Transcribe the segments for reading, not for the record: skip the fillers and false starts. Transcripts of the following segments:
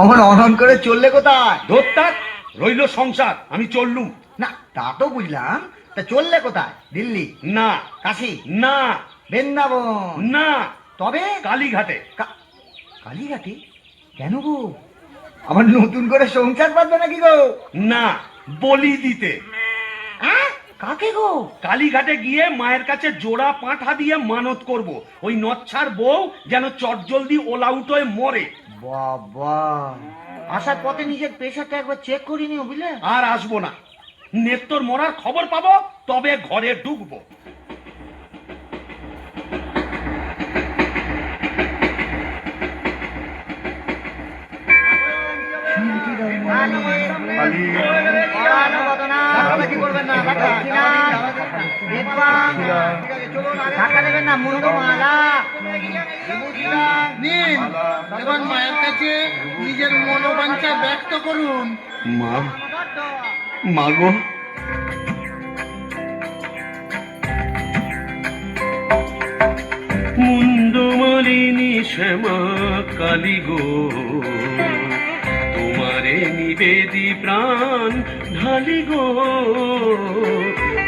অমন অনন করে চললে কোথায়? ধরতাক রইল সংসার, আমি চললুম। না তা তো বুঝলাম, তা চললে কোথায়? দিল্লি, না, কাশী, না, বৃন্দাবন? না, তবে কালীঘাটে। কালীঘাটে? কেন গো, আমার নতুন করে সংসার বাঁধবে নাকি গো? না, বলি দিতে। কাকে গো? কালীঘাটে গিয়ে মায়ের কাছে জোড়া পাঁঠা দিয়ে মানত করব, ওই নচ্ছার বউ যেন চটজলদি ওলাউট হয়ে মরে। বাবা, আসার পথে নিজের প্রেশারটা একবার চেক করে নিও বুঝলে। আর আসবো না, নেত্তর মরার খবর পাবো তবে ঘরে ঢুকবো। এবার মায়ের কাছে নিজের মনোবাঞ্ছা ব্যক্ত করুন। মা, মাগো, মুন্ডমালিনী শ্যামা কালী গো, তোমারে নিবেদি প্রাণ ঢালি গো।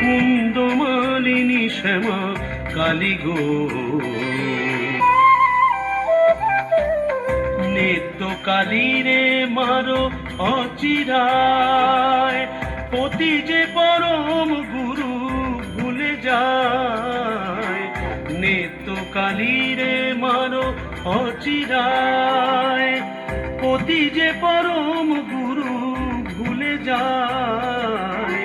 মুন্ডমালিনী শ্যামা কালী গো, নেত্য কালী রে মারো অচিরায়, পতি যে পরম গুরু ভুলে যায়। নেত্য কালী রে মারো অচিরায়, পতি যে পরম গুরু ভুলে যায়।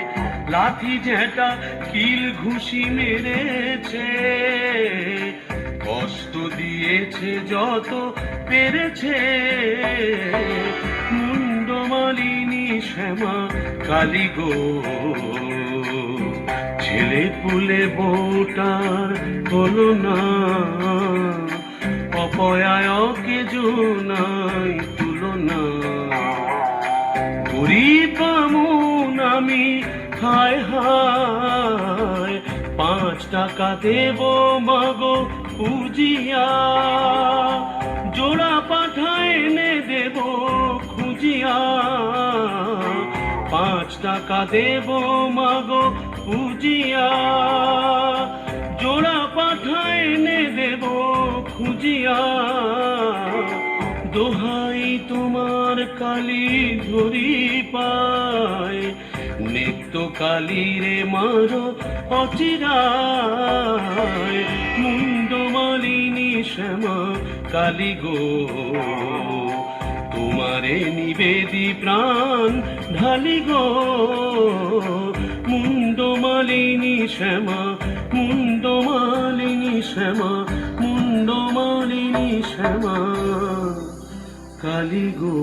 লাঠি ঝেঁটা কিল ঘুষি মেরেছে, কষ্ট দিয়েছে যত পেরেছে। মুন্ডমালিনী শ্যামা কালী গো, ছেলে পুলে বউটার হলো না, অপয়ায়কে জোনাই তুলনা। গরিব আমুন আমি, হায় হায়, 5 টাকা দেব মাগো পুজিয়া, জোড়া পাঠা এনে দেব খুঁজিয়া। 5 টাকা দেব মাগো পুজিয়া, জোড়া পাঠা এনে দেব খুঁজিয়া। দোহাই তোমার কালী ধরি পায়, নিত্য কালী রে মারো অচিরায়। মুন্ডমালিনী শ্যামা কালী গো, তোমারে নিবেদি প্রাণ ঢালি গো। মুন্ডমালিনী শ্যামা, মুন্ডমালিনী শ্যামা, মুন্ডমালিনী শ্যামা কালী গো।